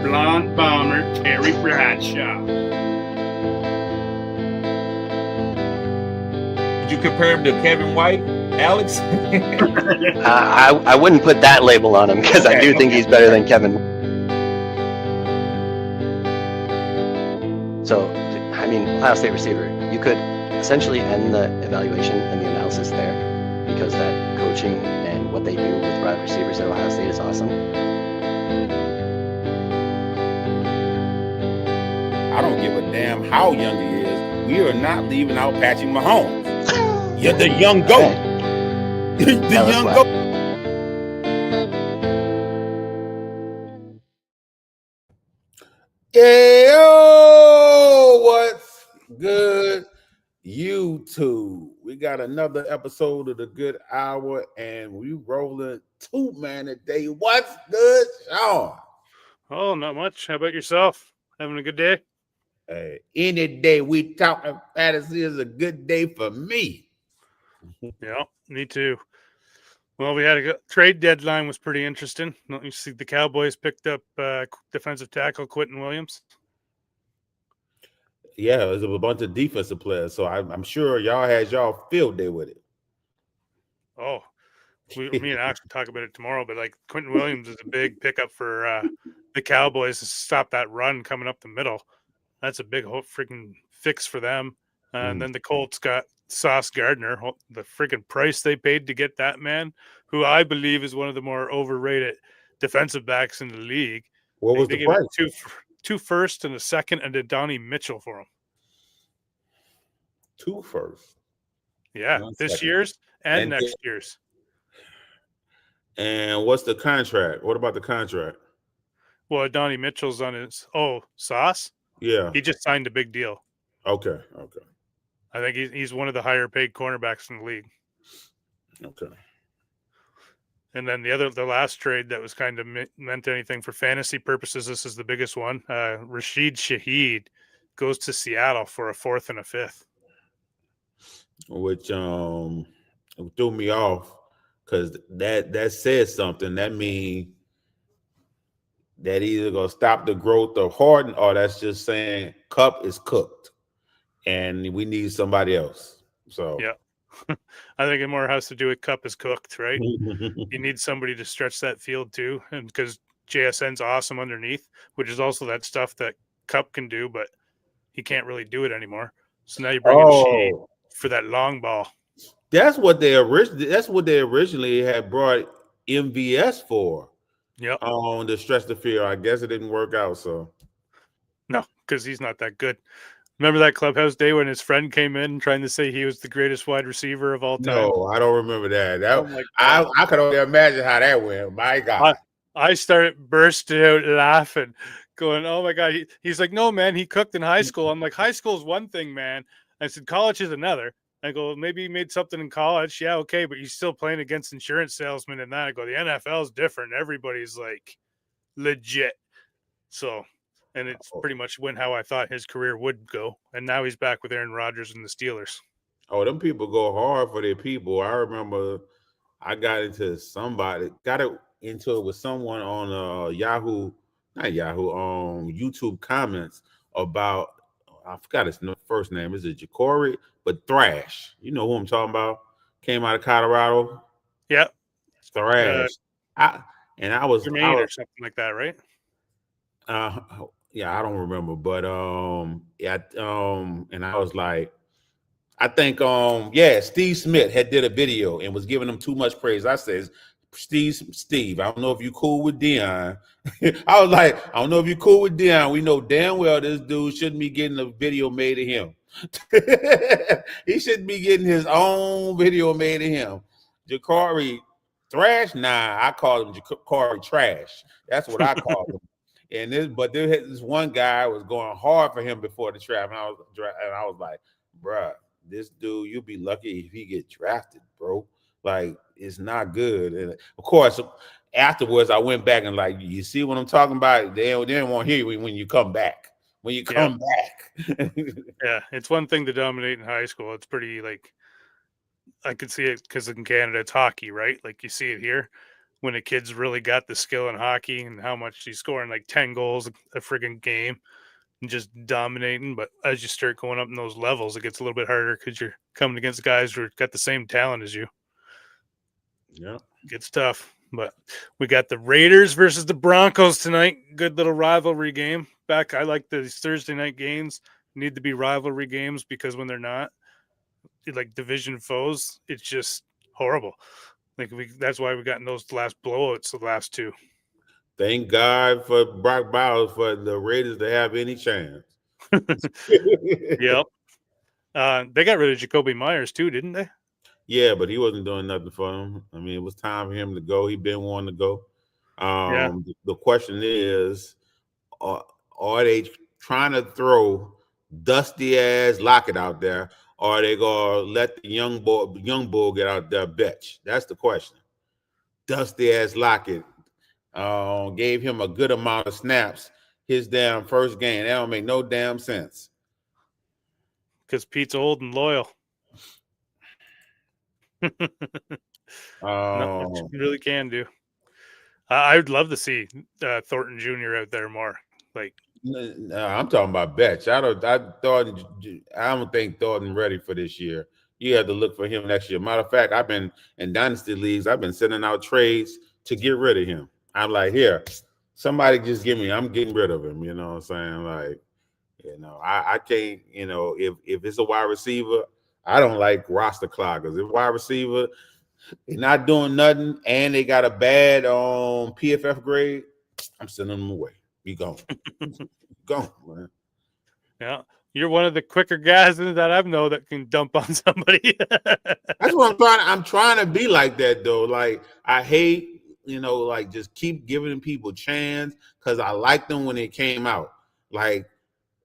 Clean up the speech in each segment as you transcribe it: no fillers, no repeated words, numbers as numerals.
blonde bomber, Terry Bradshaw. Would you compare him to Kevin White, Alex? I wouldn't put that label on him because I do think he's better than Kevin. So, I mean, Ohio State receiver, you could essentially end the evaluation and the analysis there because that coaching and what they do with wide receivers at Ohio State is awesome. I don't give a damn how young he is. We are not leaving out Patrick Mahomes. You're the young goat. The young goat. Yo, what's good, YouTube? We got another episode of the Good Hour, and we rolling 2-man a day. What's good, Sean? Oh, not much. How about yourself? Having a good day? Hey, any day we talking fantasy is a good day for me. Yeah, me too. Well, we had a trade deadline was pretty interesting. You see, the Cowboys picked up defensive tackle Quentin Williams. Yeah, it was a bunch of defensive players, so I'm sure y'all had y'all field day with it. Oh, me and Alex will talk about it tomorrow, but like Quentin Williams is a big pickup for the Cowboys to stop that run coming up the middle. That's a big freaking fix for them. And then the Colts got Sauce Gardner, the freaking price they paid to get that man, who I believe is one of the more overrated defensive backs in the league. What was the price? Two first and a second, and a Donnie Mitchell for him. 2 first. Yeah, this year's and next year's. And what's the contract? What about the contract? Well, Donnie Mitchell's on his Sauce. Yeah, he just signed a big deal. Okay. I think he's one of the higher paid cornerbacks in the league. Okay. And then the last trade that was kind of meant anything for fantasy purposes, this is the biggest one. Rashid Shaheed goes to Seattle for a 4th and a 5th. Which threw me off because that says something. That means that either gonna stop the growth of Harden or that's just saying Cup is cooked and we need somebody else. So yeah. I think it more has to do with Cup is cooked, right? You need somebody to stretch that field too, and because JSN's awesome underneath, which is also that stuff that Cup can do, but he can't really do it anymore. So now you bring in Sheed for that long ball. That's what they originally had brought MVS for. Yep. On the stretch the field. I guess it didn't work out. So no, because he's not that good. Remember that clubhouse day when his friend came in trying to say he was the greatest wide receiver of all time? No, I don't remember that. I could only imagine how that went. My God. I started bursting out laughing, going, oh, my God. He's like, no, man, he cooked in high school. I'm like, high school is one thing, man. I said, college is another. I go, maybe he made something in college. Yeah, okay, but he's still playing against insurance salesmen and that. I go, the NFL is different. Everybody's like legit. So, and it's pretty much went how I thought his career would go. And now he's back with Aaron Rodgers and the Steelers. Oh, them people go hard for their people. I remember I got into it with someone on YouTube comments about, I forgot his first name. Is it Jacory? But Thrash. You know who I'm talking about? Came out of Colorado. Yep. Thrash. I was or something like that, right? Yeah, I don't remember. But and I was like, I think Steve Smith had did a video and was giving him too much praise. I said, Steve, I don't know if you cool with Deion. I was like, I don't know if you cool with Deion. We know damn well this dude shouldn't be getting a video made of him. He shouldn't be getting his own video made of him. Jacory Thrash? Nah, I call him Jacory Trash. That's what I call him. And this one guy was going hard for him before the draft, and I was like, bruh, this dude, you'll be lucky if he get drafted, bro. Like, it's not good. And of course, afterwards, I went back and like, you see what I'm talking about? They don't want to hear you when you come back. When you come back. Yeah, it's one thing to dominate in high school. It's pretty like, I could see it because in Canada it's hockey, right? Like you see it here. when a kid's really got the skill in hockey and how much he's scoring like 10 goals a friggin' game and just dominating. But as you start going up in those levels, it gets a little bit harder because you're coming against guys who got the same talent as you. Yeah. It gets tough. But we got the Raiders versus the Broncos tonight. Good little rivalry game. I like these Thursday night games. Need to be rivalry games because when they're not, like division foes, it's just horrible. Like that's why we gotten those last blowouts, the last two. Thank God for Brock Bowers for the Raiders to have any chance. Yep. They got rid of Jacoby Myers too, didn't they? Yeah, but he wasn't doing nothing for them. I mean, it was time for him to go. He'd been wanting to go. Yeah. The question is, are they trying to throw dusty ass Lockett out there, or are they gonna let the young bull get out there bitch? That's the question. Dusty ass Lockett gave him a good amount of snaps his damn first game. That don't make no damn sense. Because Pete's old and loyal. Not much you really can do. I would love to see Thornton Jr. out there more. Like, no, I'm talking about Betch. I don't think Thornton ready for this year. You have to look for him next year. Matter of fact, I've been in dynasty leagues. I've been sending out trades to get rid of him. I'm like, here, somebody just give me. I'm getting rid of him. You know what I'm saying? Like, I can't. If it's a wide receiver, I don't like roster cloggers. If wide receiver, they're not doing nothing, and they got a bad PFF grade, I'm sending them away. You gone. Gone, man. Yeah. You're one of the quicker guys that I know that can dump on somebody. That's what I'm trying to be like that, though. Like, I hate, like just keep giving people chance because I liked them when they came out. Like,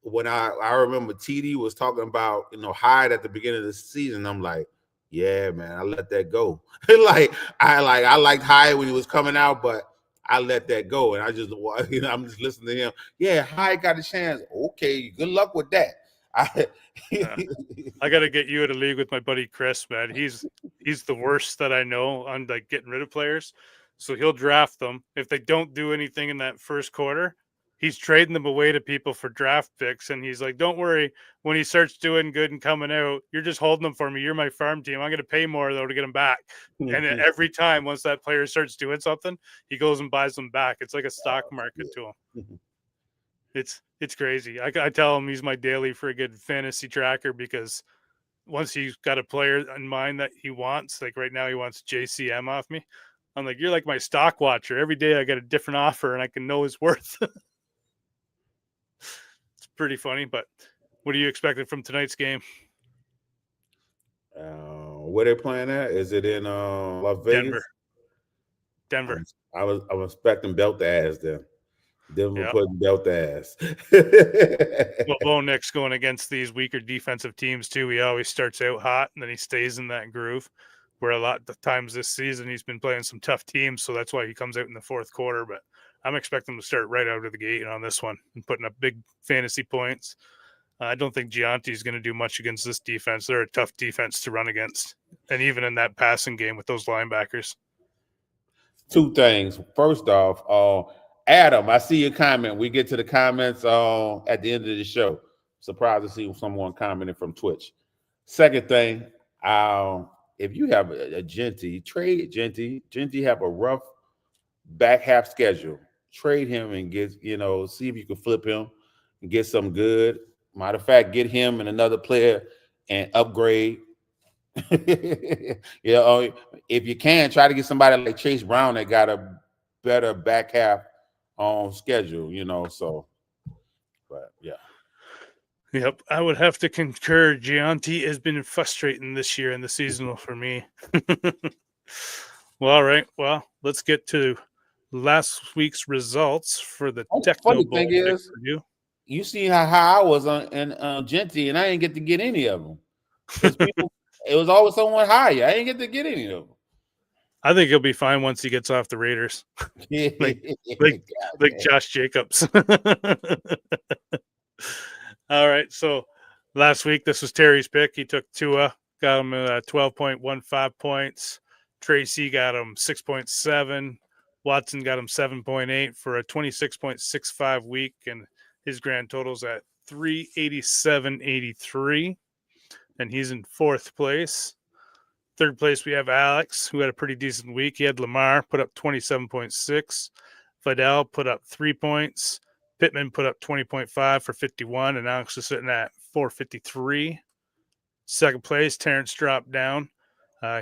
when I remember TD was talking about, Hyde at the beginning of the season, I'm like, yeah, man, I let that go. I liked Hyde when he was coming out, but I let that go, and I just, I'm just listening to him. Yeah, Hyde got a chance. Okay, good luck with that. I got to get you in a league with my buddy Chris, man. He's the worst that I know on like getting rid of players. So he'll draft them. If they don't do anything in that first quarter, he's trading them away to people for draft picks. And he's like, don't worry, when he starts doing good and coming out, you're just holding them for me. You're my farm team. I'm going to pay more, though, to get them back. And then every time, once that player starts doing something, he goes and buys them back. It's like a stock market to him. It's crazy. I tell him he's my daily friggin' fantasy tracker because once he's got a player in mind that he wants, like right now he wants JCM off me. I'm like, you're like my stock watcher. Every day I get a different offer and I can know his worth. It's pretty funny, but what are you expecting from tonight's game? Where they playing at? Is it in Las Vegas? Denver. I was expecting belt ass then. Denver putting belt ass. Well, Bo Nick's going against these weaker defensive teams too. He always starts out hot and then he stays in that groove. Where a lot of times this season he's been playing some tough teams, so that's why he comes out in the fourth quarter. But I'm expecting him to start right out of the gate on this one and putting up big fantasy points. I don't think Gianti's going to do much against this defense. They're a tough defense to run against, and even in that passing game with those linebackers. Two things. First off, Adam, I see your comment. We get to the comments at the end of the show. Surprised to see someone commenting from Twitch. Second thing, if you have a Genty, trade Genty. Genty have a rough back half schedule. Trade him and get, see if you can flip him and get some good. Matter of fact, get him and another player and upgrade. If you can, try to get somebody like Chase Brown that got a better back half on schedule, so but yeah. Yep, I would have to concur. Gianti has been frustrating this year in the seasonal for me. Well, all right. Well, let's get to last week's results for the TechnoBowl. Funny thing is, you see how I was on Genty, and I didn't get to get any of them. It was always someone higher. I didn't get to get any of them. I think he'll be fine once he gets off the Raiders, like Josh Jacobs. All right, so last week this was Terry's pick. He took Tua, got him 12.15 points. Tracy got him 6.7. Watson got him 7.8 for a 26.65 week, and his grand total's at 387.83, and he's in fourth place. Third place, we have Alex, who had a pretty decent week. He had Lamar put up 27.6. Vidal put up 3 points. Pittman put up 20.5 for 51, and Alex is sitting at 453. Second place, Terrence dropped down.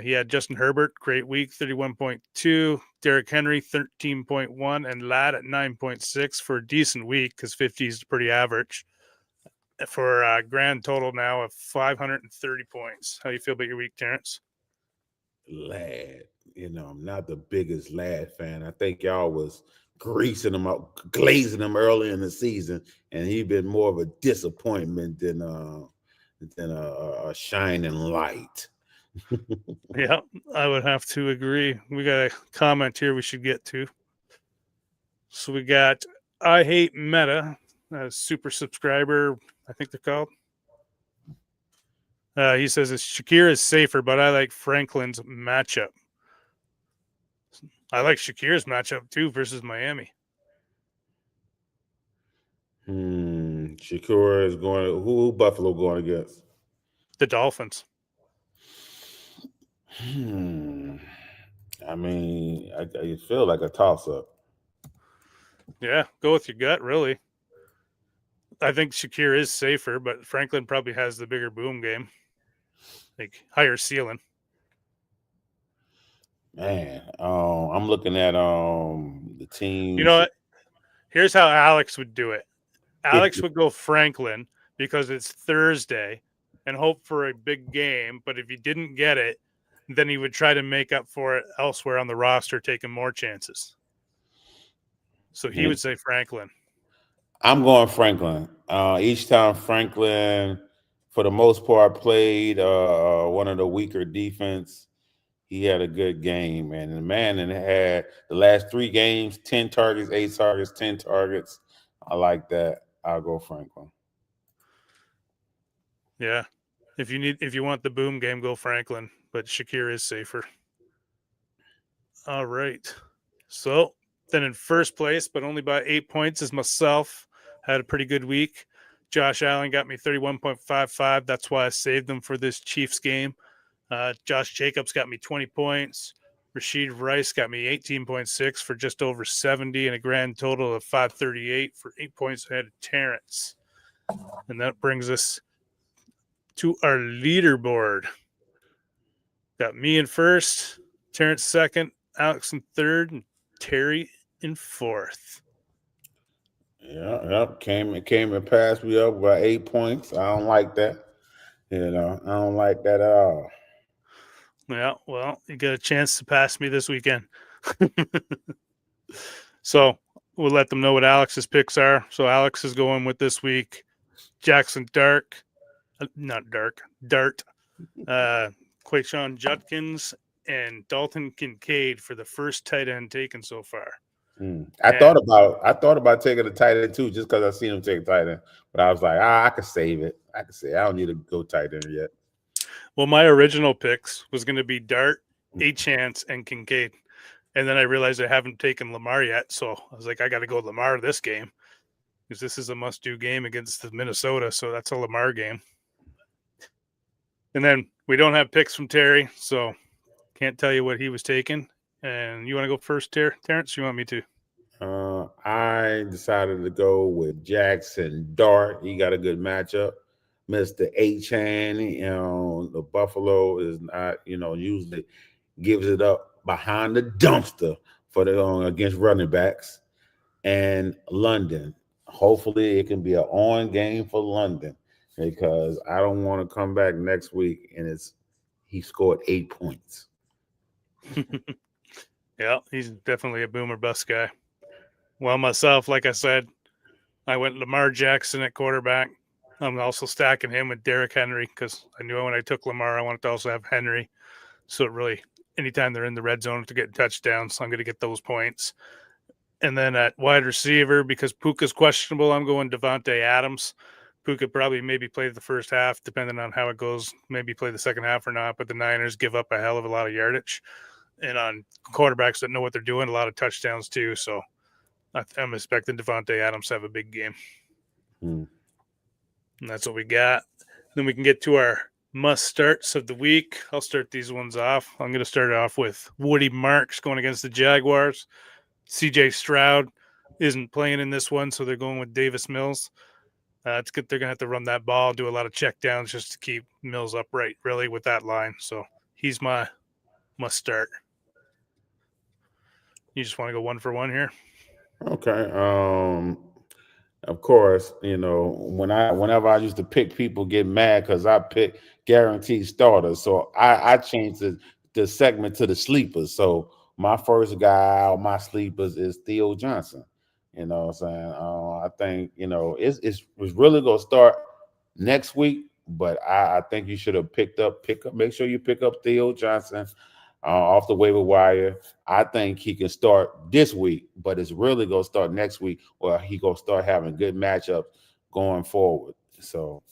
He had Justin Herbert, great week, 31.2. Derrick Henry, 13.1. And Ladd at 9.6 for a decent week because 50 is pretty average. For a grand total now of 530 points. How do you feel about your week, Terrence? Ladd, I'm not the biggest Ladd fan. I think y'all was greasing him up, glazing him early in the season, and he been more of a disappointment than a shining light. Yeah, I would have to agree. We got a comment here we should get to. So we got I Hate Meta, a super subscriber, I think they're called. He says Shakir is safer, but I like Franklin's matchup. I like Shakir's matchup too versus Miami. Shakir is going. Who Buffalo going against? The Dolphins. I mean, I feel like a toss-up. Yeah, go with your gut, really. I think Shakir is safer, but Franklin probably has the bigger boom game, like higher ceiling. Man, I'm looking at the team. You know what? Here's how Alex would do it. Alex would go Franklin because it's Thursday and hope for a big game. But if he didn't get it, then he would try to make up for it elsewhere on the roster, taking more chances. So he would say Franklin. I'm going Franklin. Each time Franklin, for the most part, played one of the weaker defense. He had a good game, and the man had the last 3 games, 10 targets, 8 targets, 10 targets. I like that. I'll go Franklin. Yeah. If you want the boom game, go Franklin, but Shakir is safer. All right. So then in first place, but only by 8 points, is myself. Had a pretty good week. Josh Allen got me 31.55. That's why I saved him for this Chiefs game. Josh Jacobs got me 20 points. Rashid Rice got me 18.6 for just over 70 and a grand total of 538 for 8 points ahead of Terrence. And that brings us to our leaderboard. Got me in first, Terrence second, Alex in third, and Terry in fourth. Yeah, came and passed me up by 8 points. I don't like that. I don't like that at all. Yeah, well, you got a chance to pass me this weekend. So we'll let them know what Alex's picks are. So Alex is going with this week Jackson Dart, Quayshawn Judkins, and Dalton Kincaid for the first tight end taken so far. I thought about taking a tight end too, just because I seen him take a tight end. But I was like, I could save it. I don't need to go tight end yet. Well, my original picks was going to be Dart, A-Chance, and Kincaid. And then I realized I haven't taken Lamar yet. So I was like, I got to go Lamar this game because this is a must-do game against the Minnesota. So that's a Lamar game. And then we don't have picks from Terry, so can't tell you what he was taking. And you want to go first, Terrence? You want me to? I decided to go with Jackson Dart. He got a good matchup. Mr. H-Chan, the Buffalo is not, usually gives it up behind the dumpster for the against running backs. And London, hopefully it can be an on game for London because I don't want to come back next week and he scored 8 points. Yeah, he's definitely a boomer bust guy. Well, myself, like I said, I went Lamar Jackson at quarterback. I'm also stacking him with Derrick Henry because I knew when I took Lamar, I wanted to also have Henry. So it really, anytime they're in the red zone to get touchdowns, I'm going to get those points. And then at wide receiver, because Puka's questionable, I'm going Devontae Adams. Puka probably maybe play the first half, depending on how it goes, maybe play the second half or not. But the Niners give up a hell of a lot of yardage. and on quarterbacks that know what they're doing, a lot of touchdowns too. So I'm expecting Devontae Adams to have a big game. Hmm. And that's what we got. Then we can get to our must starts of the week. I'll start these ones off. I'm going to start off with Woody Marks going against the Jaguars. CJ Stroud isn't playing in this one, so they're going with Davis Mills. It's good. They're going to have to run that ball, do a lot of check downs just to keep Mills upright, really, with that line. So he's my must start. You just want to go 1 for 1 here? Okay. Of course, whenever I used to pick, people get mad because I pick guaranteed starters. So I changed the segment to the sleepers. So my first guy out my sleepers is Theo Johnson. You know what I'm saying? I think, it's really gonna start next week, but I think you should have make sure you pick up Theo Johnson off the waiver wire. I think he can start this week, but it's really going to start next week, or he going to start having good matchups going forward. So,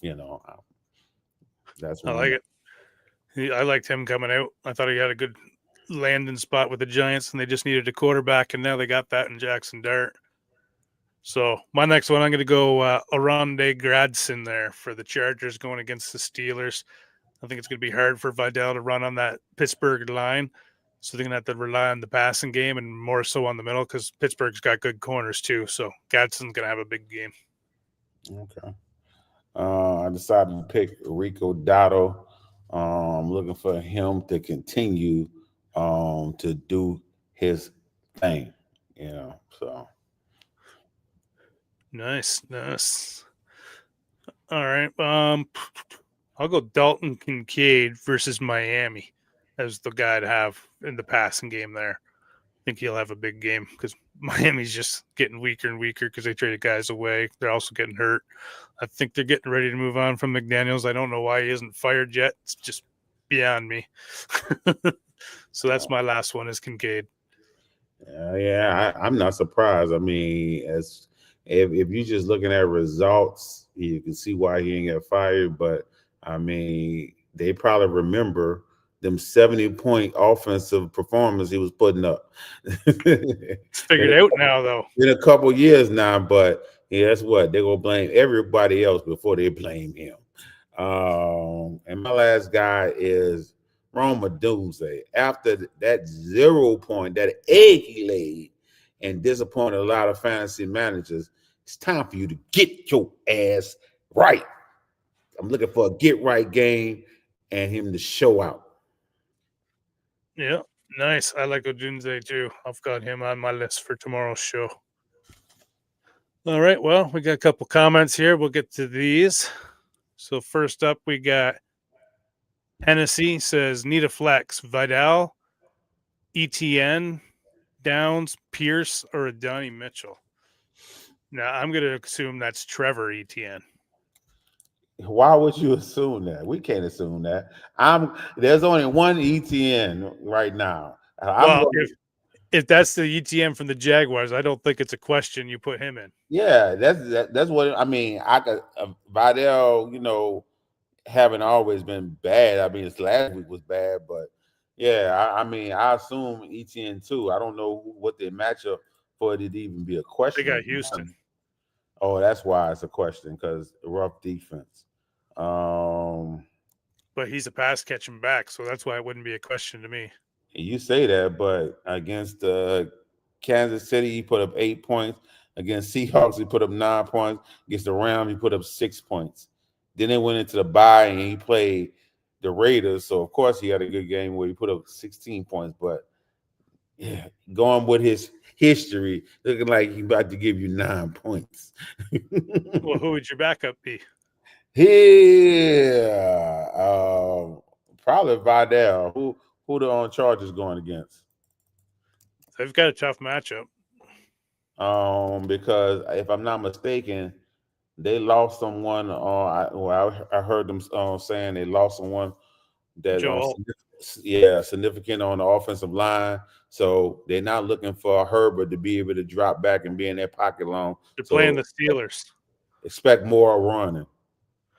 that's I one. like it. I liked him coming out. I thought he had a good landing spot with the Giants, and they just needed a quarterback, and now they got that in Jackson Dart. So my next one, I'm going to go Aronde Gradson there for the Chargers going against the Steelers. I think it's going to be hard for Vidal to run on that Pittsburgh line. So they're going to have to rely on the passing game and more so on the middle because Pittsburgh's got good corners too. So Gadsden's going to have a big game. Okay. I decided to pick Rico Dotto. I'm looking for him to continue to do his thing. So. Nice. All right. I'll go Dalton Kincaid versus Miami as the guy to have in the passing game there. I think he'll have a big game because Miami's just getting weaker and weaker because they traded guys away. They're also getting hurt. I think they're getting ready to move on from McDaniels. I don't know why he isn't fired yet. It's just beyond me. So that's my last one is Kincaid. I'm not surprised. I mean, if you're just looking at results, you can see why he didn't get fired. But I mean, they probably remember them 70-point offensive performance he was putting up. It's figured out now, though. In a couple years now, but that's what they're gonna blame everybody else before they blame him. And my last guy is Roma Dunze. After that 0 point, that egg he laid and disappointed a lot of fantasy managers, it's time for you to get your ass right. I'm looking for a get right game and him to show out. Yeah, nice. I like Odunze too. I've got him on my list for tomorrow's show. All right, well, we got a couple comments here. We'll get to these. So first up, we got Hennessy says, need a flex. Vidal, ETN, Downs, Pierce, or Donnie Mitchell. Now, I'm going to assume that's Trevor Etienne. Why would you assume that? We can't assume that. There's only one ETN right now. If that's the ETN from the Jaguars, I don't think it's a question you put him in. Yeah, that's what I mean. I could Vidal, haven't always been bad. I mean, this last week was bad, but yeah, I assume ETN too. I don't know what the matchup for it to even be a question. They got Houston. Oh, that's why it's a question because rough defense. But he's a pass catching back, so that's why it wouldn't be a question to me. You say that, but against Kansas City, he put up 8 points. Against Seahawks, he put up 9 points. Against the Rams, he put up 6 points. Then they went into the bye and he played the Raiders. So, of course, he had a good game where he put up 16 points. But, yeah, going with his history, looking like he's about to give you 9 points. Well, who would your backup be? Yeah, probably Vidal. Who the Chargers going against? They've got a tough matchup. Because if I'm not mistaken, they lost someone. I heard them saying they lost someone that significant on the offensive line. So they're not looking for Herbert to be able to drop back and be in their pocket long. They're playing the Steelers. Expect more running.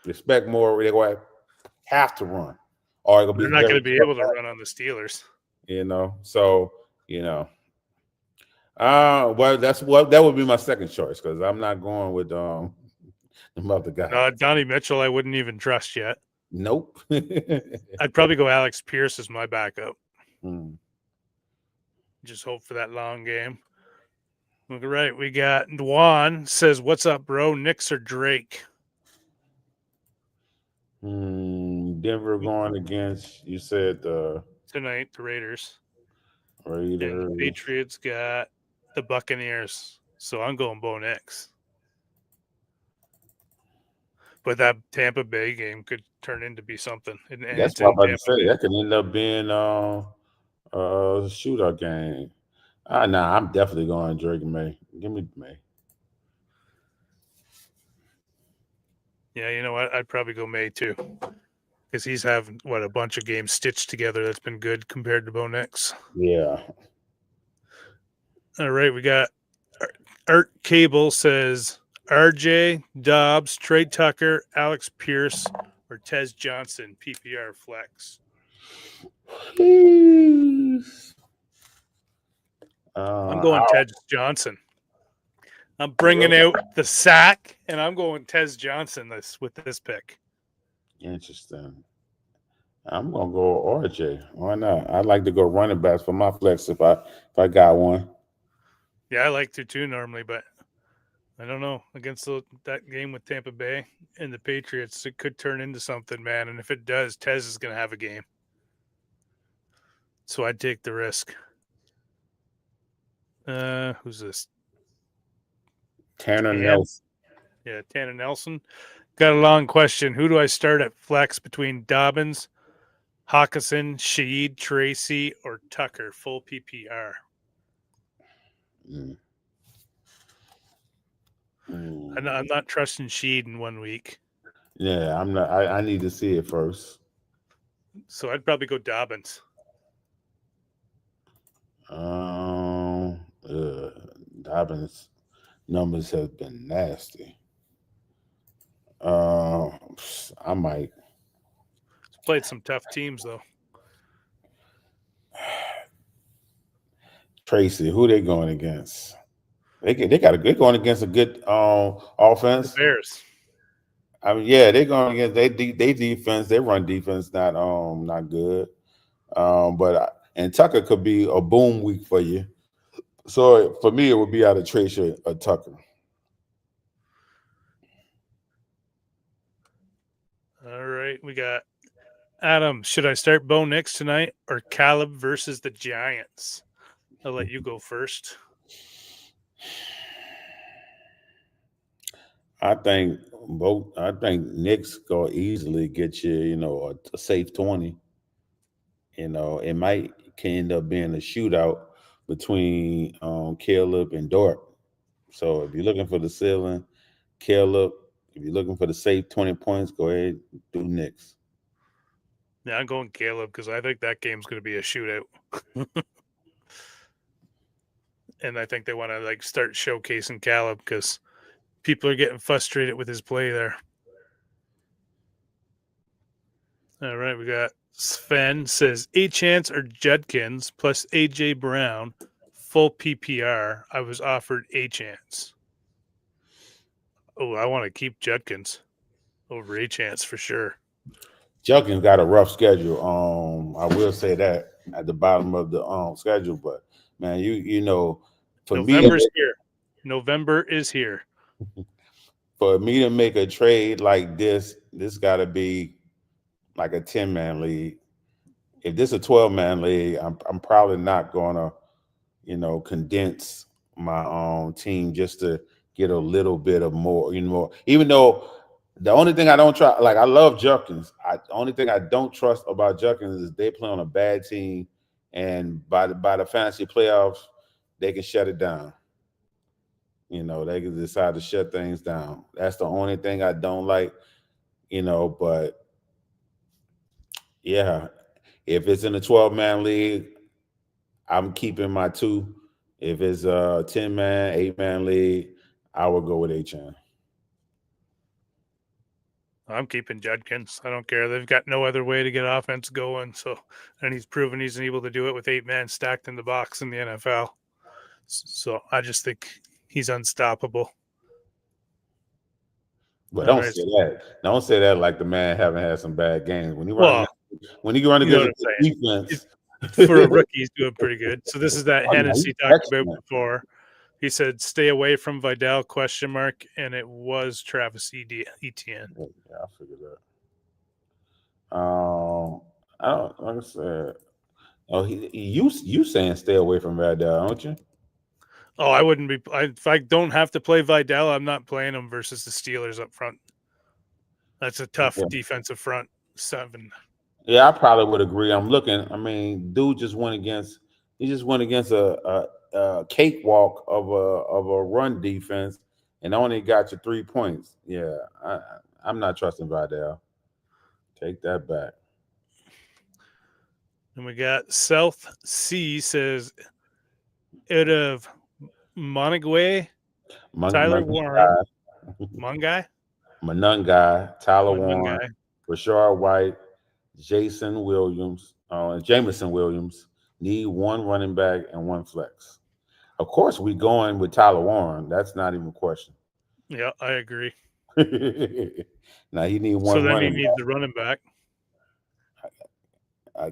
Expect more. They're going to have to run, or they're not going to be able to run on the Steelers. So well, that would be my second choice because I'm not going with the other guy. Donnie Mitchell, I wouldn't even trust yet. Nope. I'd probably go Alex Pierce as my backup. Hmm. Just hope for that long game. All right, we got Juan says, "What's up, bro? Knicks or Drake?" Denver going against, you said, the Tonight, the Raiders. And Raiders. the Patriots got the Buccaneers. So I'm going Bo Nix. But that Tampa Bay game could turn into be something. And That's it's what I'm in about to Tampa say. Bay. That could end up being a shootout game. Nah, I'm definitely going Drake and May. Give me May. Yeah, you know what? I'd probably go May too. Because he's having, a bunch of games stitched together that's been good compared to Bo Nix. Yeah. All right, we got Art Cable says RJ, Dobbs, Trey Tucker, Alex Pierce, or Tez Johnson, PPR flex. I'm going Tez Johnson. I'm bringing out the sack, and I'm going Tez Johnson with this pick. Interesting. I'm gonna go RJ. Why not? I'd like to go running backs for my flex if I got one. Yeah, I like to too normally, but I don't know. Against that game with Tampa Bay and the Patriots, it could turn into something, man. And if it does, Tez is going to have a game. So I'd take the risk. Who's this? Tanner Nelson. Yeah, Tanner Nelson. Got a long question. Who do I start at flex between Dobbins, Hawkinson, Shaid, Tracy, or Tucker? Full PPR. I'm not trusting Shaid in 1 week. Yeah, I'm not. I need to see it first. So I'd probably go Dobbins. Dobbins numbers have been nasty. I might. He's played some tough teams though. Tracy, who they going against? They're going against a good offense. The Bears. I mean, yeah, they're going against they defense. They run defense not good. And Tucker could be a boom week for you. So for me, it would be either Tracy or Tucker. All right, we got Adam. Should I start Bo Nix tonight or Caleb versus the Giants? I'll let you go first. I think Knicks go easily get you, a safe 20. It might can end up being a shootout between Caleb and Dort. So if you're looking for the ceiling, Caleb. If you're looking for the safe 20 points, go ahead do Knicks. Yeah, I'm going Caleb because I think that game's going to be a shootout. And I think they want to start showcasing Caleb because people are getting frustrated with his play there. All right, we got Sven says Achance or Judkins plus AJ Brown, full PPR. I was offered Achance. Oh, I want to keep Judkins over Achance for sure. Judkins got a rough schedule. I will say that at the bottom of the schedule, but man, for November's here. November is here. For me to make a trade like this got to be like a 10-man league. If this is a 12-man league, I'm probably not gonna, condense my team just to get a little bit of more, even though the only thing I don't try, I love Judkins. The only thing I don't trust about Judkins is they play on a bad team, and by the fantasy playoffs, they can shut it down. They can decide to shut things down. That's the only thing I don't like, but yeah, if it's in a 12-man league, I'm keeping my 2. If it's a 10-man, 8-man league, I will go with HN. I'm keeping Judkins. I don't care. They've got no other way to get offense going. So, and he's proven he's able to do it with 8 men stacked in the box in the NFL. So I just think he's unstoppable. But don't say that. Don't say that like the man haven't had some bad games. When he run against the defense. For a rookie, he's doing pretty good. So this is that Hennessy talked about before. He said, "Stay away from Vidal?" ? And it was Travis Etienne. Yeah, I figured that. I don't like I said. Oh, you saying stay away from Vidal, don't you? Oh, I wouldn't be. If I don't have to play Vidal, I'm not playing him versus the Steelers up front. That's a tough defensive front 7. Yeah, I probably would agree. I'm looking. I mean, dude just went against. He just went against a cakewalk of a run defense, and only got you 3 points. Yeah, I'm not trusting Vidal. Take that back. And we got South C says out of Montague, Tyler Warren, Mungai, Tyler Warren, Rashard White, Jameson Williams need 1 running back and 1 flex. Of course, we going with Tyler Warren. That's not even a question. Yeah, I agree. Now he need 1. So then he needs the running back. I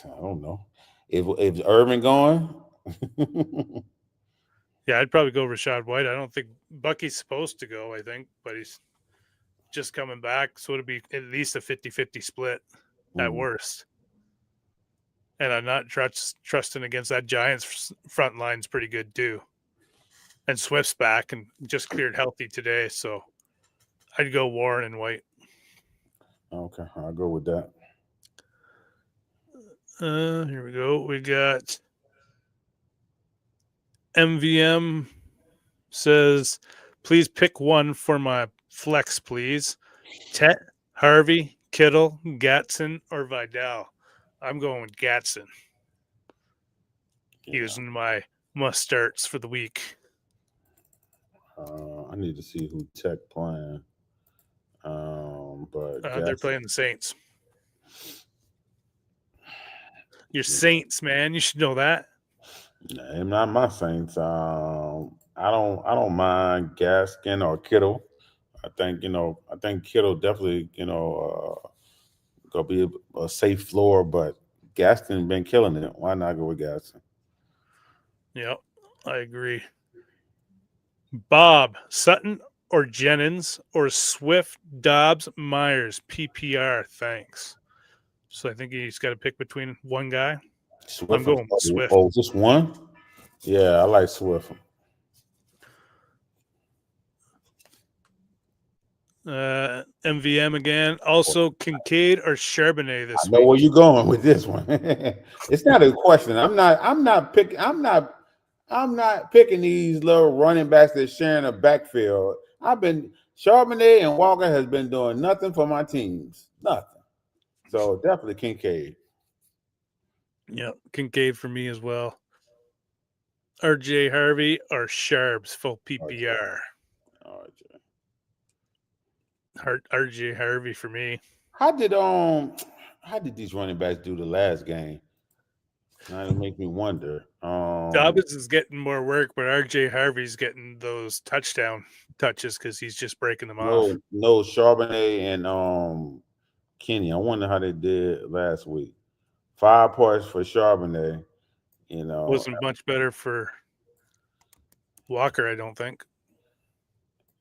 don't know if Irvin going. Yeah, I'd probably go Rashad White. I don't think Bucky's supposed to go, but he's just coming back. So it'll be at least a 50-50 split at worst. And I'm not trusting against that Giants front line's pretty good too. And Swift's back and just cleared healthy today. So I'd go Warren and White. Okay, I'll go with that. Here we go. We got MVM says, please pick one for my flex, please. Tet, Harvey, Kittle, Gatson, or Vidal. I'm going with Gatson. Using my must-starts for the week. I need to see who Tech playing. But they're playing the Saints. Your Saints, man. You should know that. Nah, not my Saints. I don't mind Gaskin or Kittle. I think Kittle definitely, gonna be a safe floor, but Gaston been killing it. Why not go with Gaston? Yep, I agree. Bob, Sutton or Jennings or Swift, Dobbs, Myers, PPR, thanks. So I think he's got to pick between one guy. Swift. I'm going with Swift. Oh, just one? Yeah, I like Swift. MVM again. Also, Kincaid or Charbonnet this week. I know where you're going with this one. It's not a question. I'm not picking these little running backs that sharing a backfield. Charbonnet and Walker has been doing nothing for my teams. Nothing. So definitely Kincaid. Yeah, Kincaid for me as well. RJ Harvey or Sharps, full PPR. RJ Harvey for me. How did these running backs do the last game? Now it make me wonder. Dobbins is getting more work, but RJ Harvey's getting those touchdown touches because he's just breaking them off. No, Charbonnet and Kenny. I wonder how they did last week. 5 points for Charbonnet. Wasn't much better for Walker, I don't think.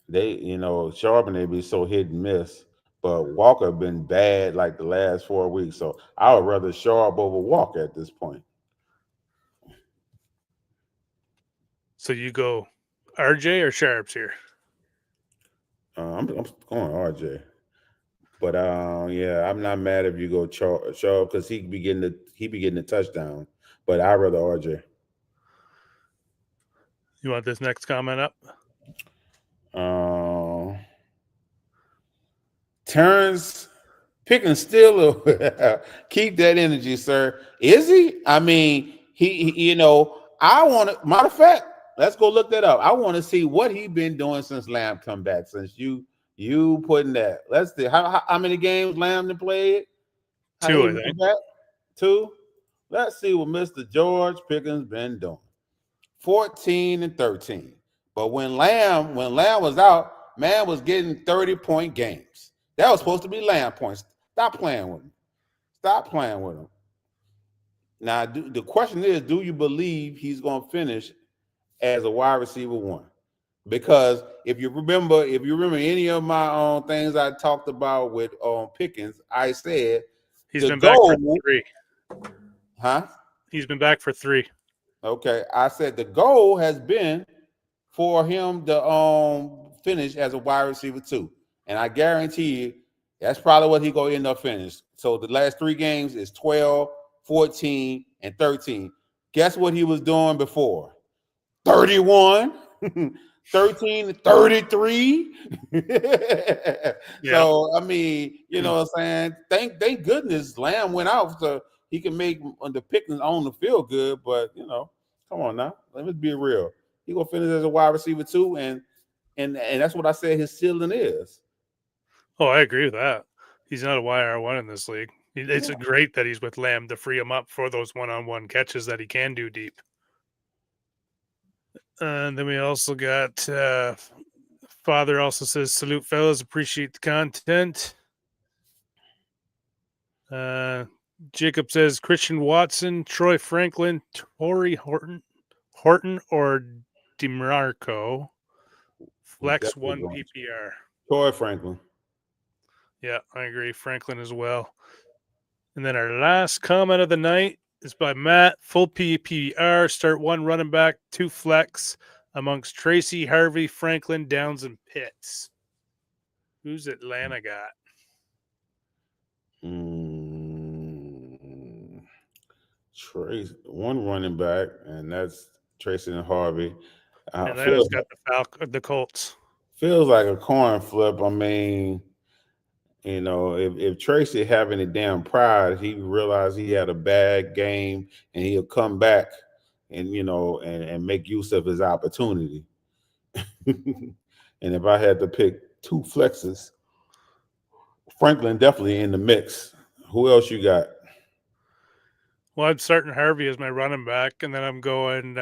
Charbonnet be so hit and miss, but Walker been bad like the last 4 weeks. So I would rather Sharp over Walker at this point. So you go RJ or Sharps here? I'm going RJ. But I'm not mad if you go Sharp because he be getting the touchdown. But I'd rather RJ. You want this next comment up? Terrence Pickenstill, keep that energy, sir. Is he? I mean, I want to, matter of fact, let's go look that up. I want to see what he been doing since Lamb come back, since you You putting that. Let's see. How many games Lamb done played? How 2, I many think. back? 2. Let's see what Mr. George Pickens been doing. 14 and 13. But when Lamb was out, man was getting 30-point games. That was supposed to be Lamb points. Stop playing with him. Stop playing with him. Now, the question is, do you believe he's going to finish as a wide receiver 1? Because if you remember any of my things I talked about with Pickens, I said He's the been back for goal, 3. huh? He's been back for 3. Okay, I said the goal has been for him to finish as a wide receiver 2, and I guarantee you that's probably what he gonna end up finish. So the last 3 games is 12, 14, and 13. Guess what he was doing before? 31, 13, 33. Yeah. So I mean, you know what I'm saying? Thank goodness Lamb went out so he can make the Pickens on the field good, but you know, come on now. Let's be real. He gonna finish as a wide receiver 2, and that's what I said his ceiling is. Oh, I agree with that. He's not a YR1 in this league. It's great that he's with Lamb to free him up for those one-on-one catches that he can do deep. And then we also got Father also says, salute fellas, appreciate the content. Jacob says Christian Watson, Troy Franklin, Torrey Horton or DeMarco. Flex 1 PPR. Troy Franklin. Yeah, I agree. Franklin as well. And then our last comment of the night is by Matt. Full PPR. Start 1 running back, 2 flex amongst Tracy, Harvey, Franklin, Downs, and Pitts. Who's Atlanta got? Tracy, 1 running back, and that's Tracy and Harvey. Atlanta's got the Colts. Feels like a coin flip. I mean, you know, if Tracy have any damn pride, he realized he had a bad game, and he'll come back and you know and make use of his opportunity. And if I had to pick 2 flexes, Franklin definitely in the mix. Who else you got? Well, I'm starting Harvey as my running back, and then I'm going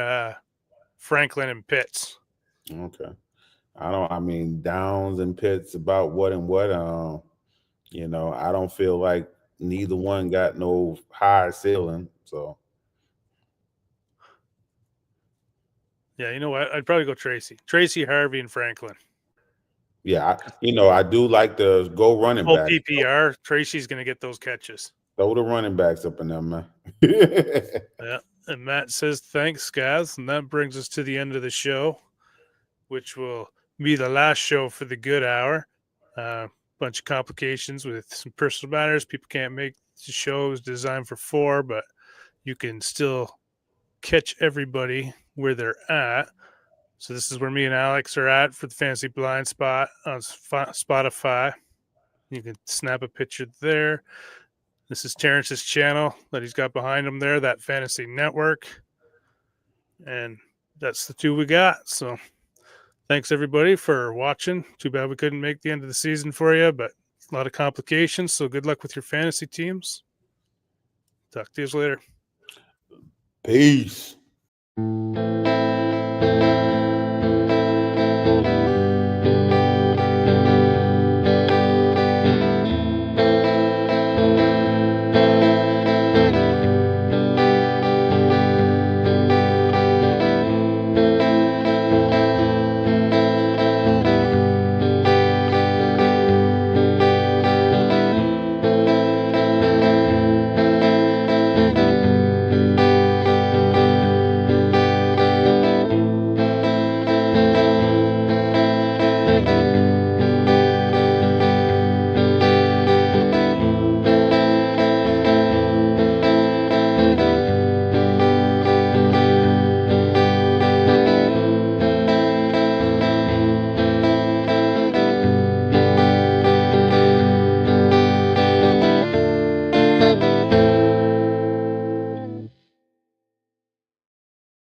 Franklin and Pitts. Okay. I mean, Downs and Pitts about what and what. You know, I don't feel like neither one got no high ceiling. So yeah, you know what? I'd probably go Tracy, Harvey, and Franklin. Yeah, I do like the go running back. PPR, Tracy's going to get those catches. Throw the running backs up in there, man. Yeah, and Matt says, thanks, guys. And that brings us to the end of the show, which will be the last show for the good hour. Bunch of complications with some personal matters. People can't make the shows designed for 4, but you can still catch everybody where they're at. So this is where me and Alex are at for the Fantasy Blind Spot on Spotify. You can snap a picture there. This is Terrence's channel that he's got behind him there, that Fantasy Network. And that's the 2 we got. So thanks, everybody, for watching. Too bad we couldn't make the end of the season for you, but a lot of complications. So good luck with your fantasy teams. Talk to you later. Peace.